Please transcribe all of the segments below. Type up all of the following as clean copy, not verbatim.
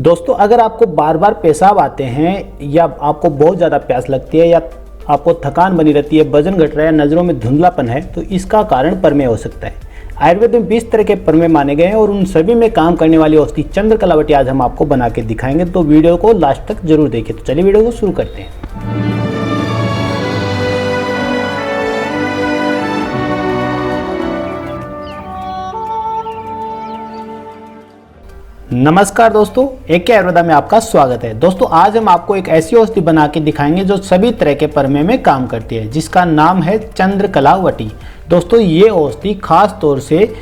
दोस्तों, अगर आपको बार बार पेशाब आते हैं या आपको बहुत ज़्यादा प्यास लगती है या आपको थकान बनी रहती है, वजन घट रहा है, नज़रों में धुंधलापन है, तो इसका कारण प्रमेय हो सकता है। आयुर्वेद में 20 तरह के प्रमेय माने गए हैं और उन सभी में काम करने वाली औषधि चंद्रकलावटी आज हम आपको बना के दिखाएंगे, तो वीडियो को लास्ट तक जरूर देखिए। तो चलिए वीडियो को शुरू करते हैं। नमस्कार दोस्तों, एक आयुर्वेदा में आपका स्वागत है। दोस्तों, आज हम आपको एक ऐसी औषधि बना के दिखाएंगे जो सभी तरह के प्रमेय में काम करती है, जिसका नाम है चंद्रकलावटी। दोस्तों, ये औषधि खास तौर से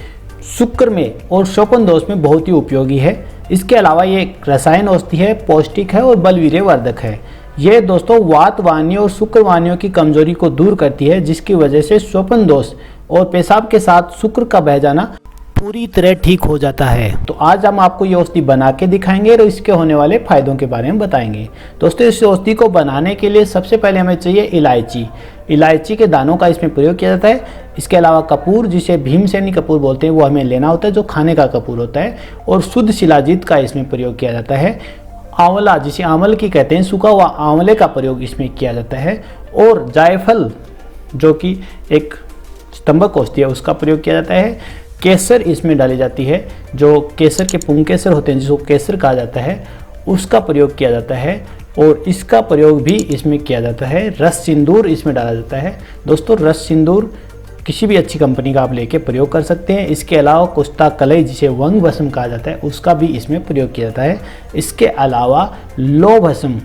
शुक्र में और शोपन दोष में बहुत ही उपयोगी है। इसके अलावा ये एक रसायन औषधि है, पौष्टिक है और बलवीर्यवर्धक है। ये दोस्तों वात वाहिनियों और शुक्र वाहिनियों की कमजोरी को दूर करती है, जिसकी वजह से शोपन दोष और पेशाब के साथ शुक्र का बह जाना पूरी तरह ठीक हो जाता है। तो आज हम आपको ये औषधि बना के दिखाएंगे और इसके होने वाले फायदों के बारे में बताएंगे। दोस्तों, इस औषधि को बनाने के लिए सबसे पहले हमें चाहिए इलायची। इलायची के दानों का इसमें प्रयोग किया जाता है। इसके अलावा कपूर, जिसे भीमसेनी कपूर बोलते हैं, वो हमें लेना होता है, जो खाने का कपूर होता है। और शुद्ध शिलाजीत का इसमें प्रयोग किया जाता है। आंवला, जिसे आंवल की कहते हैं, सूखा हुआ आंवले का प्रयोग इसमें किया जाता है। और जायफल, जो कि एक स्तंभक औषधि है, उसका प्रयोग किया जाता है। केसर इसमें डाली जाती है, जो केसर के पुंकेसर होते हैं, जिसको केसर कहा जाता है, उसका प्रयोग किया जाता है। और इसका प्रयोग भी इसमें किया जाता है। रस सिंदूर इसमें डाला जाता है। दोस्तों, रस सिंदूर किसी भी अच्छी कंपनी का आप लेके प्रयोग कर सकते हैं। इसके अलावा कुस्ता कलई, जिसे वंग भस्म कहा जाता है, उसका भी इसमें प्रयोग किया जाता है। इसके अलावा लौ भस्म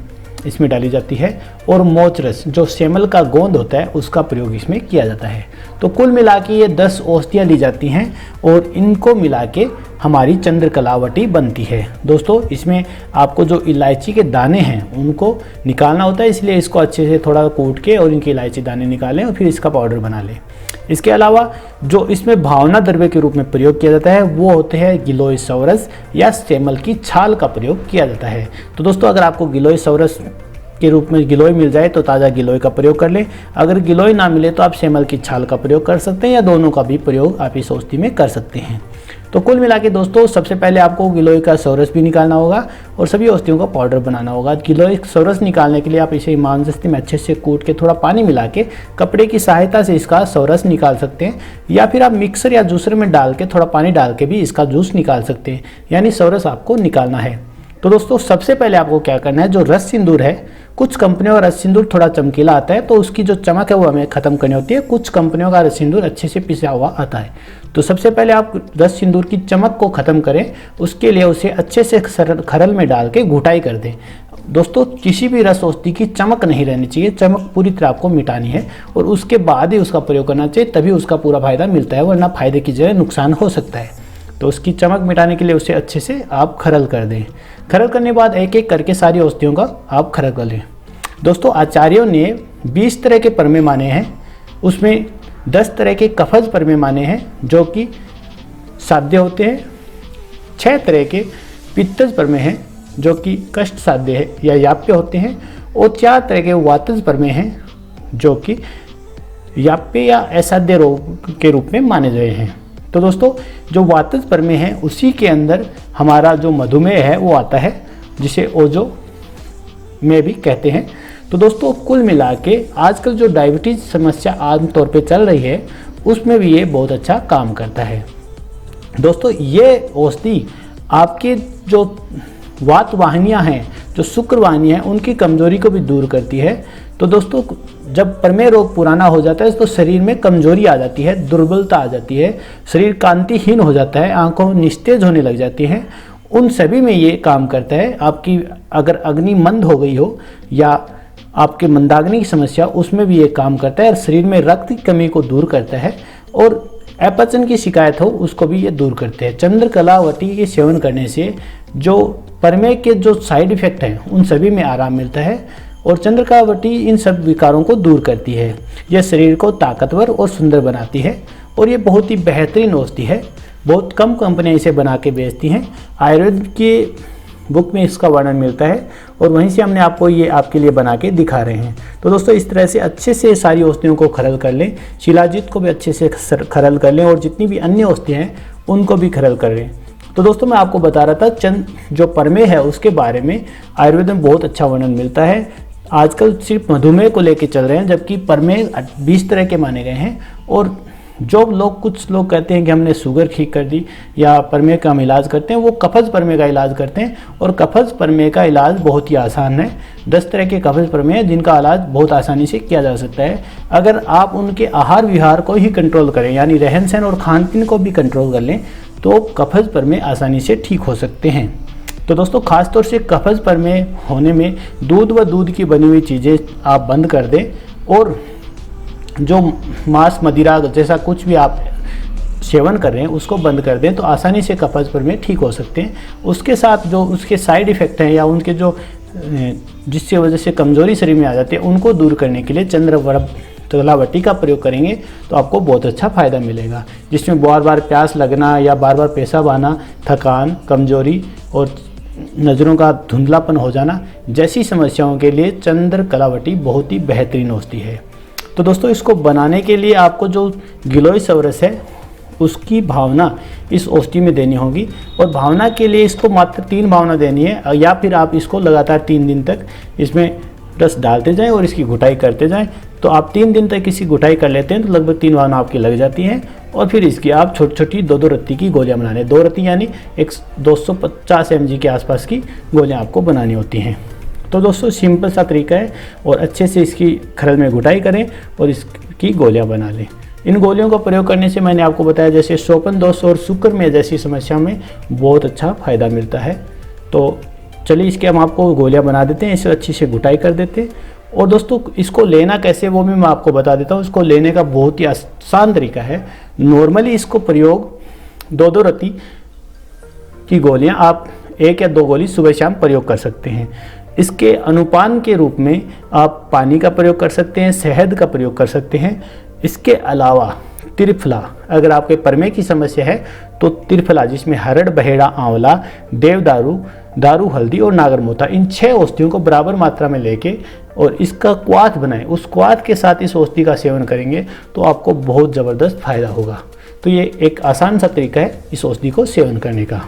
इसमें डाली जाती है। और मोचरस, जो सेमल का गोंद होता है, उसका प्रयोग इसमें किया जाता है। तो कुल मिला के ये 10 औषधियाँ ली जाती हैं और इनको मिला के हमारी चंद्रकलावटी बनती है। दोस्तों, इसमें आपको जो इलायची के दाने हैं उनको निकालना होता है, इसलिए इसको अच्छे से थोड़ा कूट के और इनके इलायची दाने निकालें और फिर इसका पाउडर बना लें। इसके अलावा जो इसमें भावना द्रव्य के रूप में प्रयोग किया जाता है वो होते हैं गिलोय सौरस या सेमल की छाल का प्रयोग किया जाता है। तो दोस्तों, अगर आपको गिलोय सौरस के रूप में गिलोय मिल जाए तो ताज़ा गिलोय का प्रयोग कर लें। अगर गिलोय ना मिले तो आप सेमल की छाल का प्रयोग कर सकते हैं, या दोनों का भी प्रयोग आप इस औषधि में कर सकते हैं। तो कुल मिला के दोस्तों, सबसे पहले आपको गिलोय का सौरस भी निकालना होगा और सभी औषधियों का पाउडर बनाना होगा। गिलोय सौरस निकालने के लिए आप इसे इमामदस्ती में अच्छे से कूट के थोड़ा पानी मिला के कपड़े की सहायता से इसका सौरस निकाल सकते हैं, या फिर आप मिक्सर या जूसर में डाल के थोड़ा पानी डाल के भी इसका जूस निकाल सकते हैं, यानी सौरस आपको निकालना है। तो दोस्तों, सबसे पहले आपको क्या करना है, जो रस सिंदूर है, कुछ कंपनियों का रस सिंदूर थोड़ा चमकीला आता है, तो उसकी जो चमक है वो हमें खत्म करनी होती है। कुछ कंपनियों का रस सिंदूर अच्छे से पिसा हुआ आता है। तो सबसे पहले आप रस सिंदूर की चमक को खत्म करें, उसके लिए उसे अच्छे से खरल में डाल के घुटाई कर दें। दोस्तों, किसी भी रस औषधि की चमक नहीं रहनी चाहिए, चमक पूरी तरह आपको मिटानी है और उसके बाद ही उसका प्रयोग करना चाहिए, तभी उसका पूरा फायदा मिलता है, वरना फायदे की जगह नुकसान हो सकता है। तो उसकी चमक मिटाने के लिए उसे अच्छे से आप खरल कर दें। खरल करने के बाद एक एक करके सारी औषधियों का आप खरल कर लें। दोस्तों, आचार्यों ने 20 तरह के प्रमेय माने हैं, उसमें 10 तरह के कफज प्रमेय माने हैं, जो कि साध्य होते हैं। 6 तरह के पित्तज प्रमेय हैं, जो कि कष्ट साध्य है या याप्य होते हैं। और 4 तरह के वातज प्रमेय हैं, जो कि याप्य या असाध्य रोग के रूप में माने गए हैं। तो दोस्तों, जो वातज प्रमेय है उसी के अंदर हमारा जो मधुमेह है वो आता है, जिसे ओजो में भी कहते हैं। तो दोस्तों, कुल मिला के आजकल जो डायबिटीज समस्या आमतौर पे चल रही है, उसमें भी ये बहुत अच्छा काम करता है। दोस्तों, ये औषधि आपके जो वात वाहिनियाँ हैं, जो शुक्र वाहिनियाँ हैं, उनकी कमजोरी को भी दूर करती है। तो दोस्तों, जब प्रमेय रोग पुराना हो जाता है तो शरीर में कमजोरी आ जाती है, दुर्बलता आ जाती है, शरीर कांतिहीन हो जाता है, आंखों निस्तेज होने लग जाती हैं, उन सभी में ये काम करता है। आपकी अगर अग्नि मंद हो गई हो या आपके मंदाग्नि की समस्या, उसमें भी ये काम करता है और शरीर में रक्त की कमी को दूर करता है। और अपचन की शिकायत हो उसको भी ये दूर करते हैं। चंद्रकलावटी के सेवन करने से जो प्रमेय के जो साइड इफेक्ट हैं उन सभी में आराम मिलता है और चंद्रकलावटी इन सब विकारों को दूर करती है। यह शरीर को ताकतवर और सुंदर बनाती है और ये बहुत ही बेहतरीन औषधि है। बहुत कम कंपनियां इसे बना के बेचती हैं। आयुर्वेद की बुक में इसका वर्णन मिलता है और वहीं से हमने आपको ये आपके लिए बना के दिखा रहे हैं। तो दोस्तों, इस तरह से अच्छे से सारी औषधियों को खरल कर लें, शिलाजीत को भी अच्छे से खरल कर लें और जितनी भी अन्य औषधियाँ हैं उनको भी खरल कर लें। तो दोस्तों मैं आपको बता रहा था चंद जो परमेय है उसके बारे में आयुर्वेद में बहुत अच्छा वर्णन मिलता है। आजकल सिर्फ मधुमेह को लेके चल रहे हैं, जबकि परमेय 20 तरह के माने गए हैं। और जो लोग कुछ लोग कहते हैं कि हमने शुगर ठीक कर दी या परमेय का हम इलाज करते हैं, वो कफज परमेय का इलाज करते हैं। और कफज परमेय का इलाज बहुत ही आसान है। 10 तरह के कफज परमेय हैं जिनका इलाज बहुत आसानी से किया जा सकता है। अगर आप उनके आहार विहार को ही कंट्रोल करें, यानी रहन सहन और खान पीन को भी कंट्रोल कर लें, तो कफज परमेय आसानी से ठीक हो सकते हैं। तो दोस्तों खासतौर से कफज परमेय होने में दूध व दूध की बनी हुई चीज़ें आप बंद कर दें, और जो मांस मदिरा जैसा कुछ भी आप सेवन कर रहे हैं उसको बंद कर दें, तो आसानी से कफज परमेय ठीक हो सकते हैं। उसके साथ जो उसके साइड इफ़ेक्ट हैं या उनके जो जिसकी वजह से कमज़ोरी शरीर में आ जाती है, उनको दूर करने के लिए चंद्रकलावटी का प्रयोग करेंगे तो आपको बहुत अच्छा फ़ायदा मिलेगा। जिसमें बार बार प्यास लगना या बार बार पेशाब आना, थकान, कमज़ोरी और नज़रों का धुंधलापन हो जाना जैसी समस्याओं के लिए चंद्रकलावटी बहुत ही बेहतरीन औषधि है। तो दोस्तों इसको बनाने के लिए आपको जो गिलोय सवरस है उसकी भावना इस औषधि में देनी होगी। और भावना के लिए इसको मात्र 3 भावना देनी है, या फिर आप इसको लगातार 3 दिन तक इसमें रस डालते जाएं और इसकी घुटाई करते जाएं। तो आप 3 दिन तक इसकी घुटाई कर लेते हैं तो लगभग 3 भावना आपकी लग जाती हैं। और फिर इसकी आप छोटी छोटी 2-2 रत्ती की गोलियां बना लें। 2 रत्ती यानी 250 mg के आसपास की गोलियां आपको बनानी होती हैं। तो दोस्तों सिंपल सा तरीका है, और अच्छे से इसकी खरल में घुटाई करें और इसकी गोलियां बना लें। इन गोलियों का प्रयोग करने से मैंने आपको बताया जैसे शोपन दोष और शुक्र में जैसी समस्या में बहुत अच्छा फ़ायदा मिलता है। तो चलिए इसके हम आपको गोलियां बना देते हैं, इसे अच्छी से घुटाई कर देते हैं। और दोस्तों इसको लेना कैसे वो भी मैं आपको बता देता हूँ। इसको लेने का बहुत ही आसान तरीका है। नॉर्मली इसको प्रयोग 2-2 रत्ती की गोलियाँ आप 1 या 2 गोली सुबह शाम प्रयोग कर सकते हैं। इसके अनुपान के रूप में आप पानी का प्रयोग कर सकते हैं, शहद का प्रयोग कर सकते हैं। इसके अलावा त्रिफला, अगर आपके परमेय की समस्या है तो त्रिफला जिसमें हरड़, बहेड़ा, आंवला, देवदारू, दारू हल्दी और नागरमोथा, इन 6 औषधियों को बराबर मात्रा में लेके और इसका क्वाथ बनाएं, उस क्वाथ के साथ इस औषधि का सेवन करेंगे तो आपको बहुत ज़बरदस्त फायदा होगा। तो ये एक आसान सा तरीका है इस औषधि को सेवन करने का।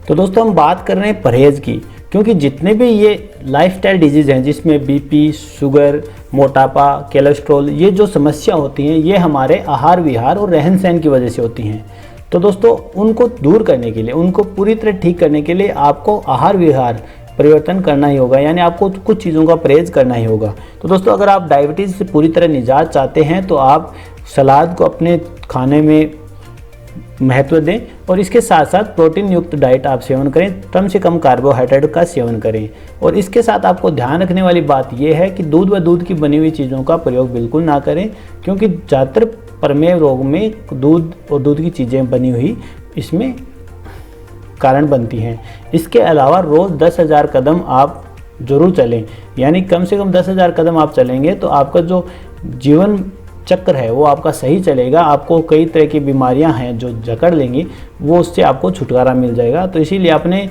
तो दोस्तों हम बात कर रहे हैं परहेज़ की, क्योंकि जितने भी ये लाइफस्टाइल डिजीज़ हैं जिसमें बीपी, शुगर, मोटापा, कोलेस्ट्रॉल, ये जो समस्या होती हैं ये हमारे आहार विहार और रहन सहन की वजह से होती हैं। तो दोस्तों उनको दूर करने के लिए, उनको पूरी तरह ठीक करने के लिए आपको आहार विहार परिवर्तन करना ही होगा, यानी आपको कुछ चीज़ों का परहेज करना ही होगा। तो दोस्तों अगर आप डायबिटीज़ से पूरी तरह निजात चाहते हैं तो आप सलाद को अपने खाने में महत्व दें और इसके साथ साथ प्रोटीन युक्त डाइट आप सेवन करें, कम से कम कार्बोहाइड्रेट का सेवन करें। और इसके साथ आपको ध्यान रखने वाली बात यह है कि दूध व दूध की बनी हुई चीज़ों का प्रयोग बिल्कुल ना करें, क्योंकि ज़्यादातर प्रमेय रोग में दूध और दूध की चीज़ें बनी हुई इसमें कारण बनती हैं। इसके अलावा रोज़ 10,000 कदम आप ज़रूर चलें, यानी कम से कम 10,000 कदम आप चलेंगे तो आपका जो जीवन चक्र है वो आपका सही चलेगा। आपको कई तरह की बीमारियां हैं जो जकड़ लेंगी, वो उससे आपको छुटकारा मिल जाएगा। तो इसीलिए अपने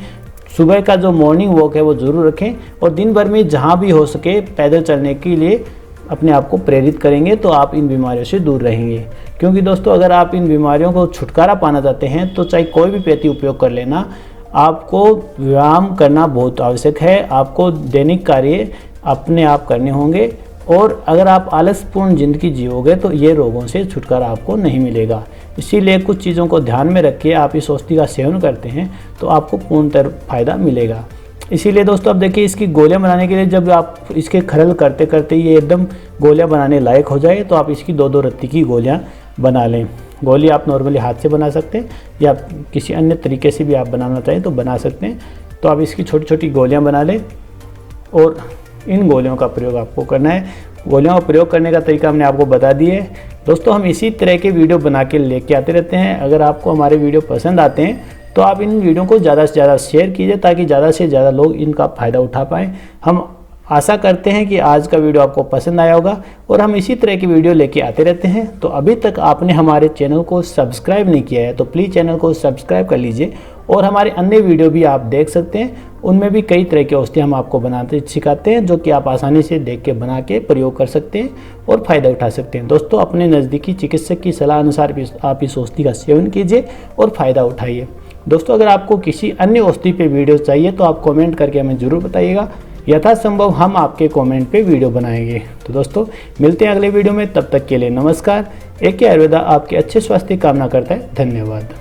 सुबह का जो मॉर्निंग वॉक है वो ज़रूर रखें और दिन भर में जहां भी हो सके पैदल चलने के लिए अपने आप को प्रेरित करेंगे तो आप इन बीमारियों से दूर रहेंगे। क्योंकि दोस्तों अगर आप इन बीमारियों को छुटकारा पाना चाहते हैं तो चाहे कोई भी पेय उपयोग कर लेना, आपको व्यायाम करना बहुत आवश्यक है। आपको दैनिक कार्य अपने आप करने होंगे और अगर आप आलसपूर्ण ज़िंदगी जियोगे तो ये रोगों से छुटकारा आपको नहीं मिलेगा। इसीलिए कुछ चीज़ों को ध्यान में रख के आप इस औषधि का सेवन करते हैं तो आपको पूर्णतः फ़ायदा मिलेगा। इसीलिए दोस्तों अब देखिए इसकी गोलियां बनाने के लिए जब आप इसके खरल करते करते ये एकदम गोलियां बनाने लायक हो जाए तो आप इसकी 2-2 रत्ती की गोलियां बना लें। गोली आप नॉर्मली हाथ से बना सकते हैं या किसी अन्य तरीके से भी आप बनाना चाहें तो बना सकते हैं। तो आप इसकी छोटी छोटी गोलियाँ बना लें और इन गोलियों का प्रयोग आपको करना है। गोलियों का प्रयोग करने का तरीका हमने आपको बता दिया है। दोस्तों हम इसी तरह के वीडियो बना के लेके आते रहते हैं। अगर आपको हमारे वीडियो पसंद आते हैं तो आप इन वीडियो को ज़्यादा से ज़्यादा शेयर कीजिए ताकि ज़्यादा से ज़्यादा लोग इनका फ़ायदा उठा पाएँ। हम आशा करते हैं कि आज का वीडियो आपको पसंद आया होगा और हम इसी तरह की वीडियो लेके आते रहते हैं। तो अभी तक आपने हमारे चैनल को सब्सक्राइब नहीं किया है तो प्लीज़ चैनल को सब्सक्राइब कर लीजिए और हमारे अन्य वीडियो भी आप देख सकते हैं। उनमें भी कई तरह के औषधि हम आपको बनाते सिखाते हैं जो कि आप आसानी से देख के बना के प्रयोग कर सकते हैं और फ़ायदा उठा सकते हैं। दोस्तों अपने नज़दीकी चिकित्सक की सलाह अनुसार भी आप इस औषधि का सेवन कीजिए और फ़ायदा उठाइए। दोस्तों अगर आपको किसी अन्य औषधि पे वीडियो चाहिए तो आप कमेंट करके हमें ज़रूर बताइएगा, यथासंभव हम आपके कमेंट पे वीडियो बनाएंगे। तो दोस्तों मिलते हैं अगले वीडियो में, तब तक के लिए नमस्कार। AK आयुर्वेदा आपके अच्छे स्वास्थ्य की कामना करता है। धन्यवाद।